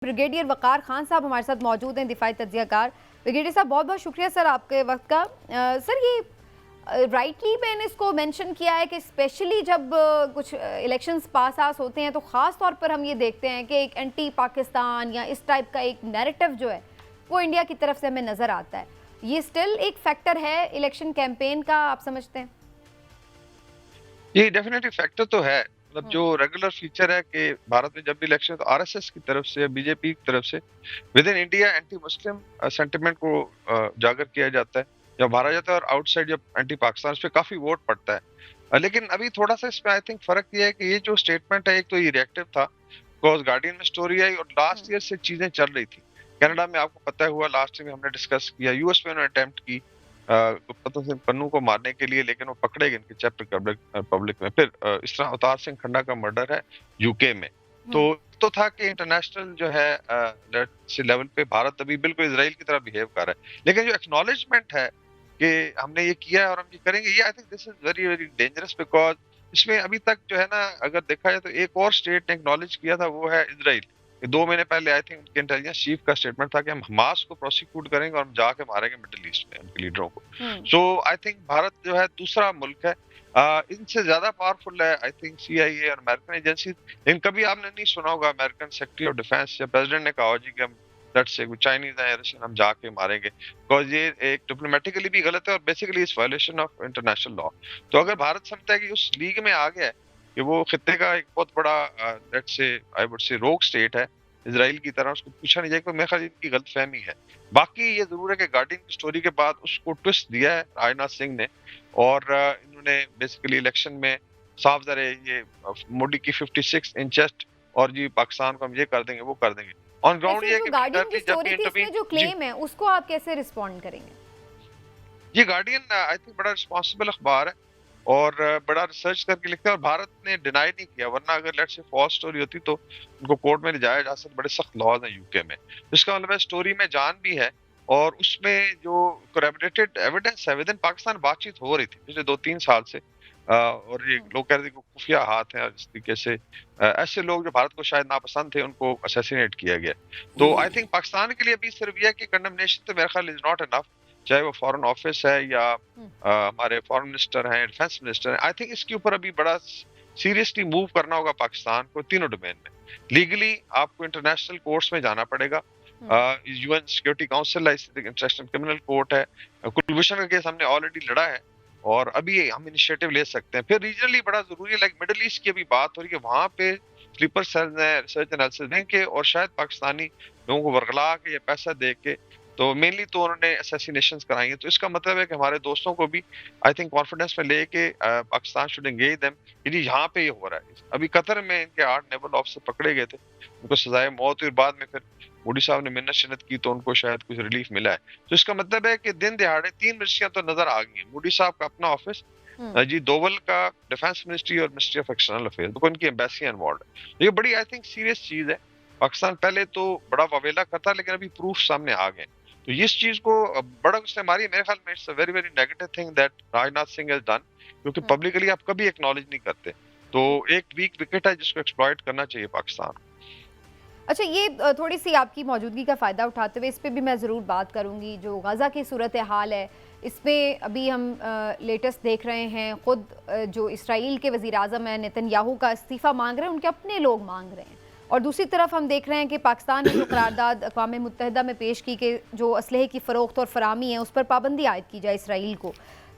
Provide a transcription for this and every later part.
Brigadier वकार खान साहब हमारे साथ मौजूद हैं, दिफाई तज्जियाकार। ब्रिगेडियर साहब, बहुत बहुत शुक्रिया सर आपके वक्त का। सर, ये राइटली मैंने इसको मेंशन किया है कि स्पेशली जब कुछ इलेक्शंस पास आस होते हैं तो ख़ास तौर पर हम ये देखते हैं कि एक एंटी पाकिस्तान या इस टाइप का एक नैरेटिव जो है वो इंडिया की तरफ से हमें नज़र आता है। ये स्टिल एक फैक्टर है इलेक्शन कैंपेन का, आप समझते हैं? ये डेफिनेटली फैक्टर तो है। मतलब जो रेगुलर फीचर है कि भारत में जब भी इलेक्शन तो आरएसएस की तरफ से, बीजेपी की तरफ से with in India anti Muslim sentiment को उजागर किया जाता है या उभारा जाता है, और आउटसाइड जब एंटी पाकिस्तान, इस पे काफी वोट पड़ता है। लेकिन अभी थोड़ा सा इसमें आई थिंक फर्क ये है कि ये जो स्टेटमेंट है, एक तो ये रिएक्टिव था, बिकॉज गार्डियन में स्टोरी आई और लास्ट ईयर से चीजें चल रही थी। कनाडा में आपको पता हुआ, लास्ट में हमने डिस्कस किया, यूएस में उन्होंने अटेम्प्ट की गुप्ता सिंह पन्नू को मारने के लिए, लेकिन वो पकड़े गए इनके चेक रिपब्लिक में। फिर इस तरह अवतार सिंह खन्ना का मर्डर है यूके में। तो था कि इंटरनेशनल जो है से लेवल पे भारत अभी बिल्कुल इजराइल की तरह बिहेव कर रहा है। लेकिन जो एक्नॉलेजमेंट है कि हमने ये किया है और हम ये करेंगे, ये I think this is very very dangerous, because इसमें अभी तक जो है ना, अगर देखा जाए तो एक और स्टेट ने एक्नॉलेज किया था, वो है इजराइल। 2 महीने पहले आई थिंक उनके इंटेलिजेंस चीफ का स्टेटमेंट था कि हम हमास को प्रोसिक्यूट करेंगे और हम जाके मारेंगे मिडिल ईस्ट में उनके लीडरों को। सो आई थिंक भारत जो है दूसरा मुल्क है, इनसे ज्यादा पावरफुल है आई थिंक सीआईए और अमेरिकन एजेंसी। लेकिन कभी आपने नहीं सुना होगा अमेरिकन सेक्रेटरी ऑफ डिफेंस या प्रेसिडेंट ने कहा हो जी कि हम लेट्स से चाइनीज है, रशियन, हम जाके मारेंगे, बिकॉज ये एक डिप्लोमेटिकली भी गलत है और basically is violation of international law. तो अगर भारत समझता है कि उस लीग में आ गया है कि वो खित्ते का एक बहुत बड़ा let's say I would say रोग स्टेट है इजराइल की तरह, उसको पूछा नहीं जाएगा, मेरे ख्याल इनकी गलतफहमी है। बाकी ये जरूर है कि गार्डियन की स्टोरी के बाद उसको ट्विस्ट दिया है राजनाथ सिंह ने, और इन्होंने बेसिकली इलेक्शन में साफ ज़रे ये मोदी की 56 इंचेस्ट और जी पाकिस्तान को हम ये कर देंगे वो कर देंगे, ऑन ग्राउंड वैसे ये है जो कि गार्डियन की क्लियरली जब भी स्टोरी थी, इंटरवीन। इसमें जो जी, क्लेम है उसको आप कैसे रिस्पॉन्ड करेंगे? ये गार्डियन आई थिंक बड़ा रिस्पॉन्सिबल अखबार है और बड़ा रिसर्च करके लिखता है, और भारत ने डिनाई नहीं किया, वरना अगर लेट्स से फॉल्स स्टोरी होती तो उनको कोर्ट में ले जाया जा सकता। बड़े सख्त लॉज हैं यूके में, जिसका मतलब है स्टोरी में जान भी है, और उसमें जो कोरैबोरेटेड एविडेंस है विद इन पाकिस्तान, बातचीत हो रही थी पिछले 2-3 साल से। और ये लोग कह रहे थे कि खुफिया हाथ है, और इस तरीके से ऐसे लोग जो भारत को शायद नापसंद थे उनको असैसिनेट किया गया। तो आई थिंक पाकिस्तान के लिए अभी सिर्फ ये है कि कंडेमनेशन तो मेरे ख्याल इज नॉट इनफ, चाहे वो फॉरेन ऑफिस है या हमारे फॉरेन मिनिस्टर हैं, डिफेंस मिनिस्टर हैं। आई थिंक इसके ऊपर अभी बड़ा सीरियसली मूव करना होगा पाकिस्तान को तीनों डोमेन में। लीगली आपको इंटरनेशनल कोर्ट्स में जाना पड़ेगा, यूएन सिक्योरिटी काउंसिल है, इंटरनेशनल क्रिमिनल कोर्ट है, कुलभूषण का केस हमने ऑलरेडी लड़ा है और अभी हम इनिशिएटिव ले सकते हैं। फिर रीजनली बड़ा जरूरी है, लाइक मिडिल ईस्ट की अभी बात हो रही है, वहां पे स्लीपर सेल्स हैं, रिसर्च एनालिसिस देंगे और शायद पाकिस्तानी लोगों को वर्गला के या पैसा दे के, तो मेनली तो उन्होंने असैसिनेशंस कराई हैं। तो इसका मतलब है कि हमारे दोस्तों को भी आई थिंक कॉन्फिडेंस में लेके पाकिस्तान शुड एंगेज देम कि जी यहाँ पे ये हो रहा है। अभी कतर में इनके 8 नेवल ऑफिसर पकड़े गए थे, उनको सजाए मौत हुई, बाद में फिर मोदी साहब ने मिन्नत शिन्नत की तो उनको शायद कुछ रिलीफ मिला है। तो इसका मतलब है कि दिन दिहाड़े 3 मिनिस्ट्रियां तो नजर आ गई हैं। मोदी साहब का अपना ऑफिस, जी दोवल का डिफेंस मिनिस्ट्री और मिनिस्ट्री ऑफ एक्सटर्नल अफेयर्स, तो उनकी एम्बेसी इन्वॉल्व है। ये बड़ी आई थिंक सीरियस चीज है। पाकिस्तान पहले तो बड़ा वावेला करता, लेकिन अभी प्रूफ सामने आ गए। तो इस चीज को बड़ा गुस्से मारी, मेरे ख्याल में it's a very very negative thing that Rajnath Singh has done, क्योंकि पब्लिकली आप कभी एक्नॉलेज नहीं करते। तो एक वीक विकेट है जिसको एक्सप्लॉइट करना चाहिए पाकिस्तान। अच्छा, ये थोड़ी सी आपकी मौजूदगी का फ़ायदा उठाते हुए इस पे भी मैं ज़रूर बात करूँगी। जो गाज़ा की सूरत हाल है, इसमें अभी हम लेटेस्ट देख रहे हैं, ख़ुद जो इसराइल के वज़ीर आज़म हैं नेतन्याहू का इस्तीफ़ा मांग रहे हैं, उनके अपने लोग मांग रहे हैं। और दूसरी तरफ हम देख रहे हैं कि पाकिस्तान ने जो करारदाद अक़वाम मुत्तहिदा में पेश की कि जो असलहे की फ़रोख्त और फ़राहमी है उस पर पाबंदी आयद की जाए इसराइल को।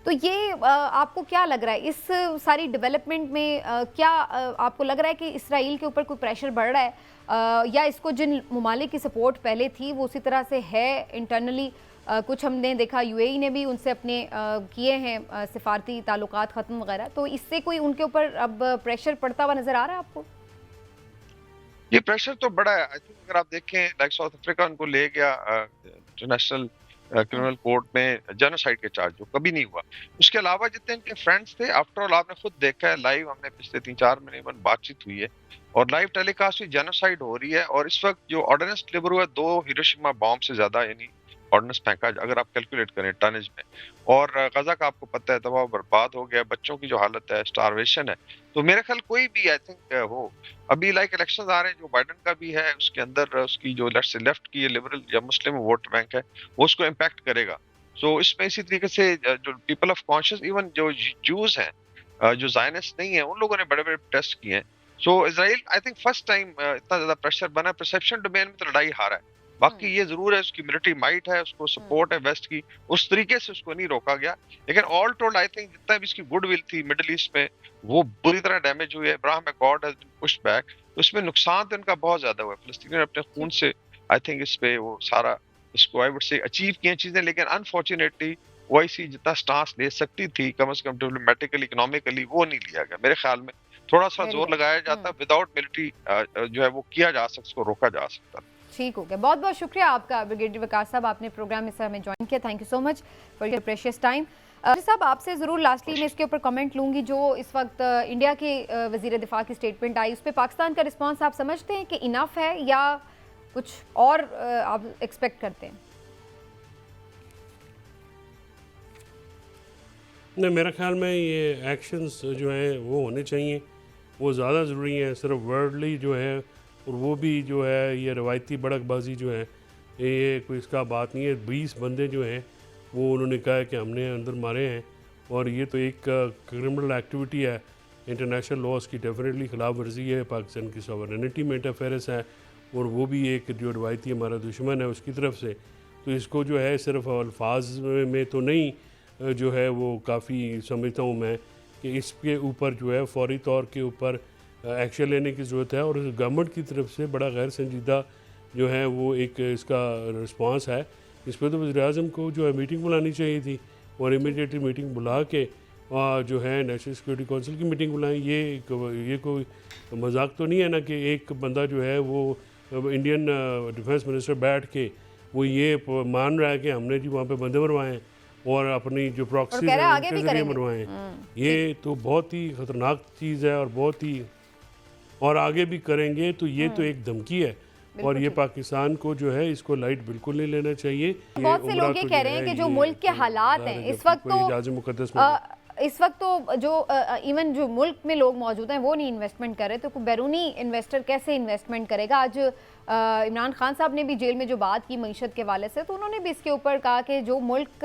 तो ये आपको क्या लग रहा है इस सारी डेवलपमेंट में, क्या आपको लग रहा है कि इसराइल के ऊपर कोई प्रेशर बढ़ रहा है, या इसको जिन ममालिक की सपोर्ट पहले थी वो उसी तरह से है इंटरनली? कुछ हमने देखा यूएई ने भी उनसे अपने किए हैं सिफारती ताल्लुकात ख़त्म वगैरह, तो इससे कोई उनके ऊपर अब प्रेशर पड़ता हुआ नज़र आ रहा है आपको? ये प्रेशर तो बड़ा है। आई थिंक अगर आप देखें, लाइक साउथ अफ्रीका उनको ले गया इंटरनेशनल क्रिमिनल कोर्ट में जेनोसाइड के चार्ज, जो कभी नहीं हुआ। उसके अलावा जितने इनके फ्रेंड्स थे, आफ्टर ऑल आपने खुद देखा है लाइव, हमने पिछले 3-4 महीने में बातचीत हुई है और लाइव टेलीकास्ट हुई, जेनोसाइड हो रही है। और इस वक्त जो ऑर्डिनेंस डिलीवर हुआ 2 हिरोशिमा बॉम्ब से ज्यादा, यानी ऑर्डिनेंस फेंका, अगर आप कैलकुलेट करें टनेज में। और गजा का आपको पता है तबाह बर्बाद हो गया, बच्चों की जो हालत है, स्टारवेशन है। तो मेरे ख्याल कोई भी आई थिंक हो, अभी लाइक इलेक्शन आ रहे हैं, जो बाइडन का भी है, उसके अंदर उसकी जो लेफ्ट की लिबरल या मुस्लिम वोट बैंक है, वो उसको इम्पैक्ट करेगा। सो इसमें इसी तरीके से जो पीपल ऑफ कॉन्शियस, इवन जो जूस हैं, जो जायनिस्ट नहीं है, उन लोगों ने बड़े बड़े टेस्ट किए हैं। So Israel I think first time इतना ज्यादा प्रेशर बना, परसेप्शन डोमेन में तो लड़ाई हारा है। बाकी ये जरूर है उसकी मिलिट्री माइट है, उसको सपोर्ट है वेस्ट की, उस तरीके से उसको नहीं रोका गया। लेकिन ऑल टोल्ड आई थिंक जितना भी इसकी गुडविल थी मिडिल ईस्ट में, वो बुरी तरह डैमेज हुई है। Ibrahim accord has been pushed back, तो इसमें नुकसान तो इनका बहुत ज्यादा हुआ है। फिलिस्तीनी ने अपने खून से आई थिंक इस पे वो सारा इसको आई वुड से अचीव किए चीजें, लेकिन अनफॉर्चुनेटली ओआईसी जितना स्टांस ले सकती थी कम से कम डिप्लोमेटिकली इकोनॉमिकली, वो नहीं लिया गया। मेरे ख्याल में थोड़ा सा वेरी जोर वेल। लगाया जाता, विदाउट मिलिट्री जो है वो किया जा सकता, उसको रोका जा सकता। ठीक हो गया, बहुत बहुत शुक्रिया आपका ब्रिगेडियर वकार साहब, आपने प्रोग्राम में हमें ज्वाइन किया। Thank you so much for your precious time. साहब आपसे ज़रूर लास्टली मैं इसके ऊपर कमेंट लूँगी, जो इस वक्त इंडिया के वज़ीर दिफा की स्टेटमेंट आई, उस पर पाकिस्तान का रिस्पांस आप समझते हैं कि इनफ है या कुछ और आप एक्सपेक्ट करते हैं? नहीं, मेरे ख्याल में ये एक्शंस जो हैं वो होने चाहिए, वो ज़्यादा ज़रूरी हैं। सिर्फ वर्डली जो है, और वो भी जो है ये रवायती बड़कबाजी जो है, ये कोई इसका बात नहीं है। 20 बंदे जो हैं वो उन्होंने कहा है कि हमने अंदर मारे हैं, और ये तो एक क्रिमिनल एक्टिविटी है, इंटरनेशनल लॉज की डेफिनेटली ख़िलाफ़ वर्जी है, पाकिस्तान की सॉवरेनिटी में इंटरफेरेंस है, और वो भी एक जो रवायती हमारा दुश्मन है उसकी तरफ से। तो इसको जो है सिर्फ अल्फाज में तो नहीं जो है वो काफ़ी समझता हूँ मैं कि इसके ऊपर जो है फौरी तौर के ऊपर एक्शन लेने की ज़रूरत है, और गवर्नमेंट की तरफ से बड़ा गैर संजीदा जो है वो एक इसका रिस्पांस है। इस पर तो वज़ीर-ए-आज़म को जो है मीटिंग बुलानी चाहिए थी, और इमीडिएटली मीटिंग बुला के जो है नेशनल सिक्योरिटी काउंसिल की मीटिंग बुलाई। ये कोई मजाक तो नहीं है ना कि एक बंदा जो है वो इंडियन डिफेंस मिनिस्टर बैठ के वो ये मान रहा है कि हमने जी वहाँ पे बंदे मरवाए हैं और अपनी जो प्रॉक्सी के जरिए मरवाए हैं। ये तो बहुत ही ख़तरनाक चीज़ है, और बहुत ही और आगे भी करेंगे। तो ये तो एक धमकी है, और ये पाकिस्तान को जो है इसको लाइट बिल्कुल नहीं लेना चाहिए। बहुत से लोग ये कह रहे हैं कि जो मुल्क के हालात हैं इस वक्त, तो जो इवन जो मुल्क में लोग मौजूद हैं वो नहीं इन्वेस्टमेंट कर रहे, तो कोई बैरूनी इन्वेस्टर कैसे इन्वेस्टमेंट करेगा? आज इमरान खान साहब ने भी जेल में जो बात की मईशत के हवाले से, तो उन्होंने भी इसके ऊपर कहा कि जो मुल्क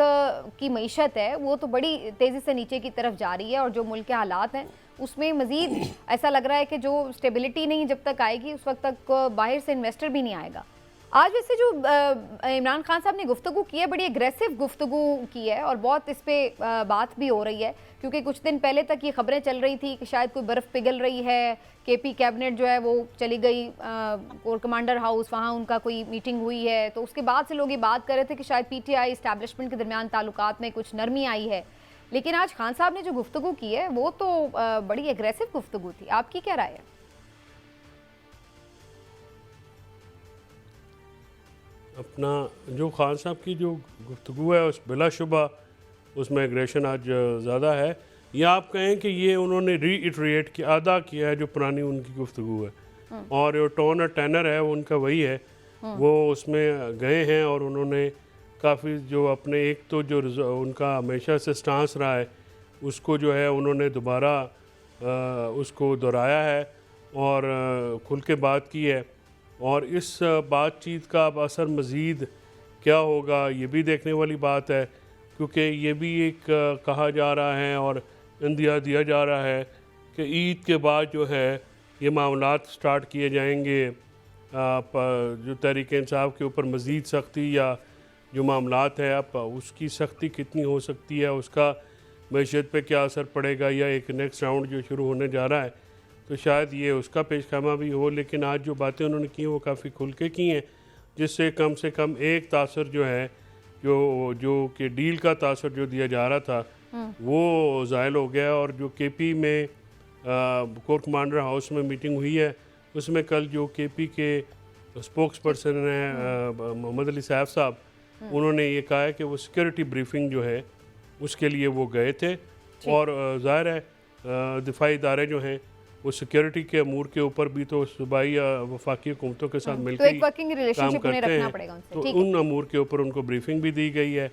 की मईशत है वो तो बड़ी तेज़ी से नीचे की तरफ जा रही है, और जो मुल्क के हालात हैं उसमें मज़ीद ऐसा लग रहा है कि जो स्टेबिलिटी नहीं जब तक आएगी उस वक्त तक बाहर से इन्वेस्टर भी नहीं आएगा। आज वैसे जो इमरान खान साहब ने गुफ्तगू की है, बड़ी एग्रेसिव गुफ्तगू की है, और बहुत इस पर बात भी हो रही है, क्योंकि कुछ दिन पहले तक ये खबरें चल रही थी कि शायद कोई बर्फ़ पिघल रही है। केपी कैबिनेट जो है वो चली गई कोर कमांडर हाउस, वहाँ उनका कोई मीटिंग हुई है, तो उसके बाद से लोग ये बात कर रहे थे कि शायद पीटीआई इस्टेब्लिशमेंट के दरमियान ताल्लुकात में कुछ नरमी आई है। लेकिन आज खान साहब ने जो गुफ्तगू की है वो तो बड़ी एग्रेसिव गुफ्तगू थी। आपकी क्या राय है? अपना जो खान साहब की जो गुफ्तगू है उस बिलाशुबा उसमें एग्रेशन आज ज़्यादा है, या आप कहें कि ये उन्होंने रीइटरेट किया, अदा किया है जो पुरानी उनकी गुफ्तगू है, और जो टोन और टेनर है वो उनका वही है। वो उसमें गए हैं और उन्होंने काफ़ी जो अपने एक तो जो उनका हमेशा से स्टांस रहा है उसको जो है उन्होंने दोबारा उसको दोहराया है और खुल के बात की है। और इस बातचीत का अब असर मज़ीद क्या होगा ये भी देखने वाली बात है, क्योंकि ये भी एक कहा जा रहा है और इंदिया दिया जा रहा है कि ईद के बाद जो है ये मामलात स्टार्ट किए जाएंगे, जो तहरीक इंसाफ के ऊपर मज़ीद सख्ती या जो मामलात है अब उसकी सख्ती कितनी हो सकती है, उसका मैशत पे क्या असर पड़ेगा, या एक नेक्स्ट राउंड जो शुरू होने जा रहा है तो शायद ये उसका पेशखामा भी हो। लेकिन आज जो बातें उन्होंने की वो काफ़ी खुल के की हैं, जिससे कम से कम एक तासर जो है जो कि डील का तासर जो दिया जा रहा था वो ज़ायल हो गया। और जो केपी में कोर कमांडर हाउस में मीटिंग हुई है उसमें कल जो केपी के स्पोक्स पर्सन हैं मोहम्मद अली सैफ साहब, उन्होंने ये कहा है कि वो सिक्योरिटी ब्रीफिंग जो है उसके लिए वो गए थे, और ज़ाहिर है दिफाई इदारे जो हैं वो सिक्योरिटी के अमूर के ऊपर भी तो सूबाई या वफाकी हुकूमतों के साथ तो मिलकर एक वर्किंग काम रिलेशनशिप उन्हें करते रखना हैं। पड़ेगा उनसे, तो ठीक है। उन अमूर के ऊपर उनको ब्रीफिंग भी दी गई है